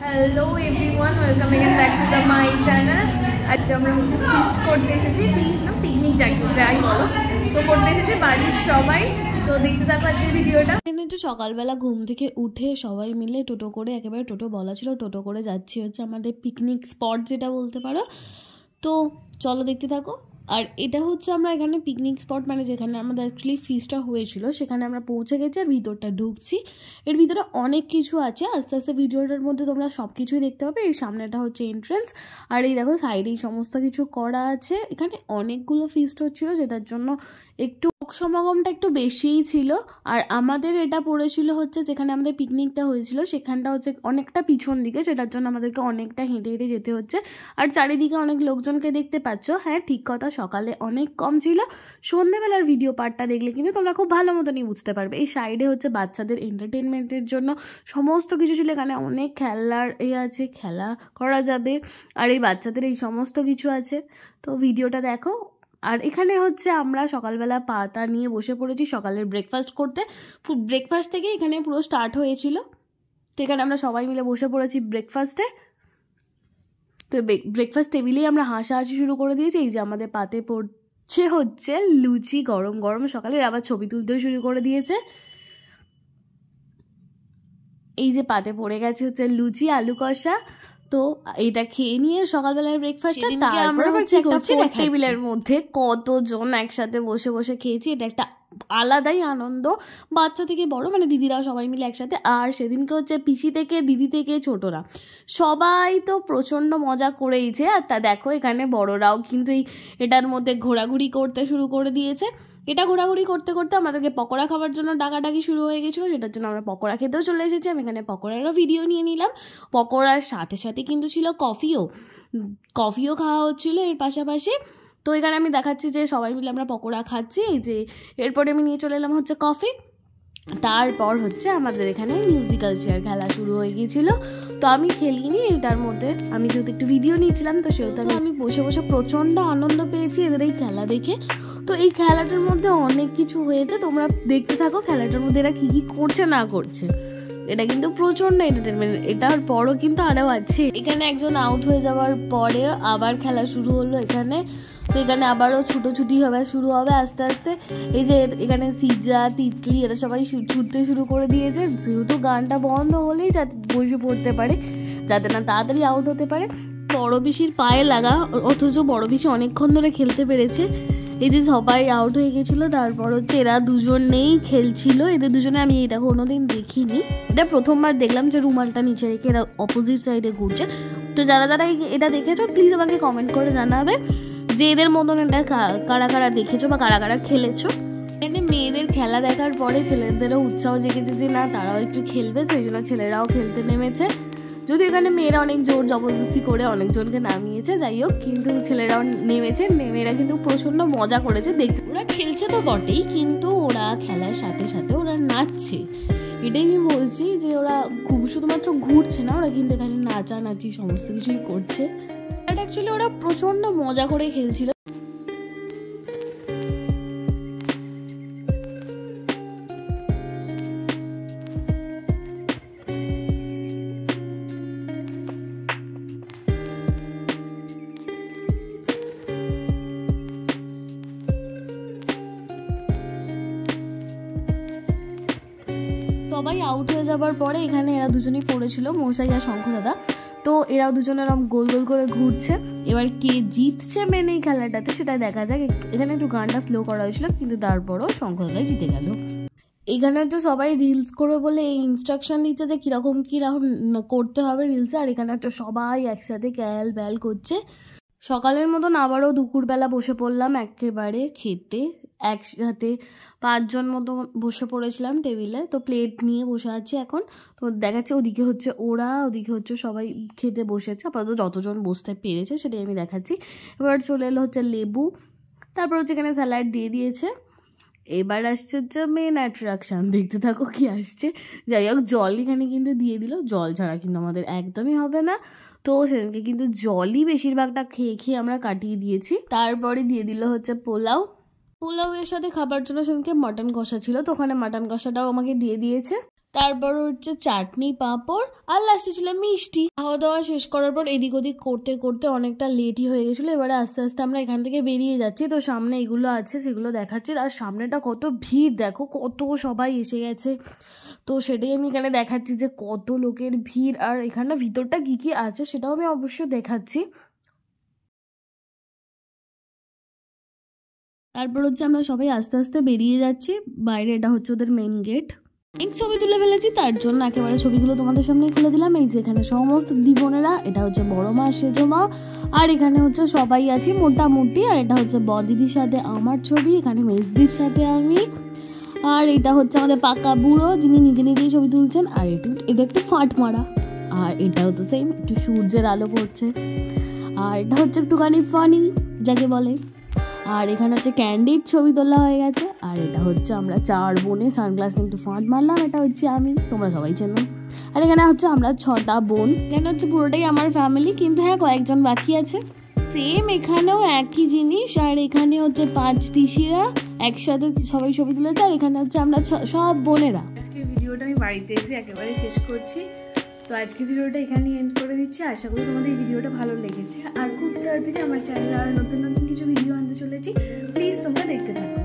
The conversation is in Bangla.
Hello everyone, welcome again back to the my channel. আজকে আমরা হচ্ছে ফিস্ট করতে এসেছি, ফিস্ট না পিকনিক যাই বলো, তো করতে এসেছি বাড়ির সবাই। তো দেখতে থাকো আজকের ভিডিওটা। একটু সকালবেলা ঘুম থেকে উঠে সবাই মিলে টোটো করে, একেবারে টোটো বলা ছিল, টোটো করে যাচ্ছি হচ্ছে আমাদের পিকনিক স্পট যেটা বলতে পারো। তো চলো দেখতে থাকো। আর এটা হচ্ছে আমরা এখানে পিকনিক স্পট মানে যেখানে আমাদের অ্যাকচুয়ালি ফিস্টটা হয়েছিল সেখানে আমরা পৌঁছে গেছি আর ভিতরটা ঢুকছি। এর ভিতরে অনেক কিছু আছে, আস্তে আস্তে ভিডিওটার মধ্যে তোমরা সব কিছুই দেখতে পাবে। এই সামনেটা হচ্ছে এন্ট্রেন্স, আর এই দেখো সাইডেই সমস্ত কিছু করা আছে। এখানে অনেকগুলো ফিস্ট হচ্ছিলো যেটার জন্য একটু সমাগমটা একটু বেশিই ছিল। আর আমাদের এটা পড়েছিল হচ্ছে যেখানে আমাদের পিকনিকটা হয়েছিল সেখানটা হচ্ছে অনেকটা পিছন দিকে, সেটার জন্য আমাদেরকে অনেকটা হেঁটে হেঁটে যেতে হচ্ছে। আর চারিদিকে অনেক লোকজনকে দেখতে পাচ্ছ। হ্যাঁ ঠিক কথা, সকালে অনেক কম ছিল। সন্ধ্যেবেলার ভিডিও পার্টটা দেখলে কিন্তু তোমরা খুব ভালো মতনই বুঝতে পারবে। এই সাইডে হচ্ছে বাচ্চাদের এন্টারটেনমেন্টের জন্য সমস্ত কিছু ছিল। এখানে অনেক খেলার আছে, খেলা করা যাবে। আর এই বাচ্চাদের এই সমস্ত কিছু আছে, তো ভিডিওটা দেখো। আর এখানে হচ্ছে আমরা সকালবেলা পাতা নিয়ে বসে পড়েছি সকালের ব্রেকফাস্ট করতে। ব্রেকফাস্ট থেকে এখানে পুরো স্টার্ট হয়েছিল। তো এখানে আমরা সবাই মিলে বসে পড়েছি ব্রেকফাস্টে। তো ব্রেকফাস্ট টেবিলেই আমরা হাসাহাসি শুরু করে দিয়েছি। এই যে আমাদের পাতে পড়ছে হচ্ছে লুচি, গরম গরম সকালের, আবার ছবি তুলতেও শুরু করে দিয়েছে। এই যে পাতে পড়ে গেছে হচ্ছে লুচি, আলু কষা। তো এটা খেয়ে নিয়ে সকালবেলার ব্রেকফাস্টটা আমরা হচ্ছে একটা টেবিলের মধ্যে কতজন একসাথে বসে বসে খেয়েছি। এটা একটা আলাদাই আনন্দ, বাচ্চা থেকে বড় মানে দিদিরা সবাই মিলে একসাথে। আর সেদিনকে হচ্ছে পিসি থেকে, দিদি থেকে, ছোটরা সবাই তো প্রচণ্ড মজা করেইছে। আর তা দেখো এখানে বড়রাও কিন্তু এটার মধ্যে ঘোরাঘুরি করতে শুরু করে দিয়েছে। এটা ঘোরাঘুরি করতে করতে আমাদেরকে পকোড়া খাওয়ার জন্য ডাকাডাকি শুরু হয়ে গেছিলো, যেটার জন্য আমরা পকোড়া খেতেও চলে এসেছি। আমি এখানে পকোড়ারও ভিডিও নিয়ে নিলাম। পকোড়ার সাথে সাথে কিন্তু ছিল কফিও খাওয়া হচ্ছিলো এর পাশাপাশি। তো এখানে আমি দেখাচ্ছি যে সবাই মিলে আমরা পকোড়া খাচ্ছি। এই যে এরপরে আমি নিয়ে চলে এলাম হচ্ছে কফি। তারপর হচ্ছে আমাদের এখানে মিউজিক্যাল চেয়ার খেলা শুরু হয়ে গিয়েছিলো। তো আমি খেলিনি, এটার মধ্যে আমি যেহেতু একটু ভিডিও নিয়েছিলাম তো সেহেতু আমি বসে বসে প্রচণ্ড আনন্দ পেয়েছি এদের এই খেলা দেখে। তো এই খেলাটার মধ্যে অনেক কিছু হয়েছে, তোমরা দেখতে থাকো খেলাটার মধ্যে এরা কী কী করছে না করছে। এটা কিন্তু প্রচণ্ড এন্টারটেনমেন্ট। এটার পরও কিন্তু আরও আছে। এখানে একজন আউট হয়ে যাওয়ার পরে আবার খেলা শুরু হলো এখানে। তো এখানে আবারও ছুটোছুটি শুরু হবে আস্তে আস্তে। এই যে এখানে সিজা, তিতলি এরা সবাই ছুটতে শুরু করে দিয়েছে, যেহেতু গানটা বন্ধ হলেই যাতে বসে পড়তে পারে, যাতে না তাড়াতাড়ি আউট হতে পারে। বড় পিসির পায়ে লাগা, অথচ বড় পিসি অনেকক্ষণ ধরে খেলতে পেরেছে। এই যে সবাই আউট হয়ে গেছিলো, তারপর হচ্ছে এরা দুজনেই খেলছিল। এদের দুজনে আমি এটা কোনোদিন দেখিনি, এটা প্রথমবার দেখলাম যে রুমালটা নিচে রেখে এরা অপোজিট সাইডে ঘুরছে। তো যারা যারা এটা দেখেছো প্লিজ আমাকে কমেন্ট করে জানাবে যে এদের মতন এটা কারা কারা দেখেছো বা কারা কারা খেলেছো। এখানে মেয়েদের খেলা দেখার পরে ছেলেদেরও উৎসাহ জেগেছে যে না তারাও একটু খেলবে, তো এই জন্য ছেলেরাও খেলতে নেমেছে। যদি এখানে মেয়েরা অনেক জোর জবরদস্তি করে অনেকজনকে নামিয়েছে, যাই হোক, কিন্তু ছেলেরাও নেমেছে। মেয়েরা কিন্তু প্রচণ্ড মজা করেছে দেখতে। ওরা খেলছে তো বটেই, কিন্তু ওরা খেলার সাথে সাথে ওরা নাচছে। এটাই আমি বলছি যে ওরা শুধুমাত্র ঘুরছে না, ওরা কিন্তু এখানে নাচানাচি সমস্ত কিছুই করছে। আর অ্যাকচুয়ালি ওরা প্রচণ্ড মজা করে খেলছিল। সবাই আউট হয়ে যাবার পরে এখানে এরা দুজনেই পড়েছিল, মশাই আর শঙ্খ দাদা। তো এরাও দুজনে এরকম গোল গোল করে ঘুরছে। এবার কে জিতছে মেন এই খেলাটাতে সেটা দেখা যাক। এখানে একটু গানটা স্লো করা হয়েছিল, কিন্তু তারপরও শঙ্খ দাদাই জিতে গেল। এখানে তো সবাই রিলস করবে বলে এই ইনস্ট্রাকশন দিচ্ছে যে কীরকম করতে হবে রিলসে। আর এখানে তো সবাই একসাথে ক্যাল ব্যাল করছে। সকালের মতন আবারও দুপুরবেলা বসে পড়লাম একেবারে খেতে। একসাথে 5 জন মতো বসে পড়েছিলাম টেবিলে। তো প্লেট নিয়ে বসে আছি এখন। তো দেখাচ্ছে ওদিকে হচ্ছে ওরা, ওদিকে হচ্ছে সবাই খেতে বসেছে। আপাতত যতজন বসতে পেরেছে সেটাই আমি দেখাচ্ছি। এবার চলে এলো হচ্ছে লেবু, তারপর হচ্ছে এখানে স্যালাড দিয়ে দিয়েছে। এবার আসছে হচ্ছে মেন অ্যাট্রাকশান, দেখতে থাকো কি আসছে। যাই হোক, জল এখানে কিন্তু দিয়ে দিল। জল ছাড়া কিন্তু আমাদের একদমই হবে না। তো সেদিনকে কিন্তু জলই বেশিরভাগটা খেয়ে খেয়ে আমরা কাটিয়ে দিয়েছি। তারপরে দিয়ে দিল হচ্ছে পোলাও এর সাথে খাবার জন্য সেদিনকে মাটন কষা ছিল, তো ওখানে মাটন কষাটাও আমাকে দিয়ে দিয়েছে। তারপর হচ্ছে চাটনি, পাঁপড়, আর লাস্টে ছিল মিষ্টি। খাওয়া দাওয়া শেষ করার পর এদিক ওদিক করতে করতে অনেকটা লেটই হয়ে গেছিলো। এবারে আস্তে আস্তে আমরা এখান থেকে বেরিয়ে যাচ্ছি। তো সামনে এগুলো আছে সেগুলো দেখাচ্ছি, আর সামনেটা কত ভিড় দেখো, কত সবাই এসে গেছে। তো সেটাই আমি এখানে দেখাচ্ছি যে কত লোকের ভিড়, আর এখানে ভিতরটা কী কী আছে সেটাও আমি অবশ্যই দেখাচ্ছি। তারপর হচ্ছে আমরা সবাই আস্তে আস্তে বেরিয়ে যাচ্ছি বাইরে। এটা হচ্ছে ওদের মেন গেট। এক ছবি তুলে ফেলেছি, তার জন্য একেবারে ছবিগুলো তোমাদের সামনে খুলে দিলাম। এই যে এখানে সমস্ত দিবোনেরা, এটা হচ্ছে বড় মা, সেজো মা, আর এখানে হচ্ছে সবাই আছি মোটামুটি। আর এটা হচ্ছে বদিদির সাথে আমার ছবি, এখানে মেজদির সাথে আমি, আর এটা হচ্ছে আমাদের পাকা বুড়ো যিনি নিজে নিজেই ছবি তুলছেন। আর এটা একটু ফাট মারা, আর এটাও তো সেম, একটু সূর্যের আলো পড়ছে। আর এটা হচ্ছে একটুখানি ফানি যাকে বলে। আর এখানে হচ্ছে ক্যান্ডির ছবি তোলা হয়ে গেছে। আর এটা হচ্ছে আমরা 4 বোনে সানগ্লাস নিয়ে একটু ফাঁট মারলাম, এটা হচ্ছে আমি, তোমরা সবাই চেনো। আর এখানে হচ্ছে আমরা 6টা বোন, এখানে হচ্ছে পুরোটাই আমার ফ্যামিলি, কিন্তু হ্যাঁ কয়েকজন বাকি আছে। সেম এখানেও একই জিনিস। আর এখানে হচ্ছে 5 পিসিরা একসাথে সবাই ছবি তুলেছে। আর এখানে হচ্ছে আমরা সব বোনেরা। আজকের ভিডিওটা আমি বাড়িতে এসে একেবারে শেষ করছি। তো আজকে ভিডিওটা এখানেই এন্ড করে দিচ্ছি। আশা করি তোমাদের এই ভিডিওটা ভালো লেগেছে। আর খুব তাড়াতাড়ি আমার চ্যানেলে আর নতুন নতুন কিছু ভিডিও আনতে চলেছি, প্লিজ তোমরা দেখতে থাকো।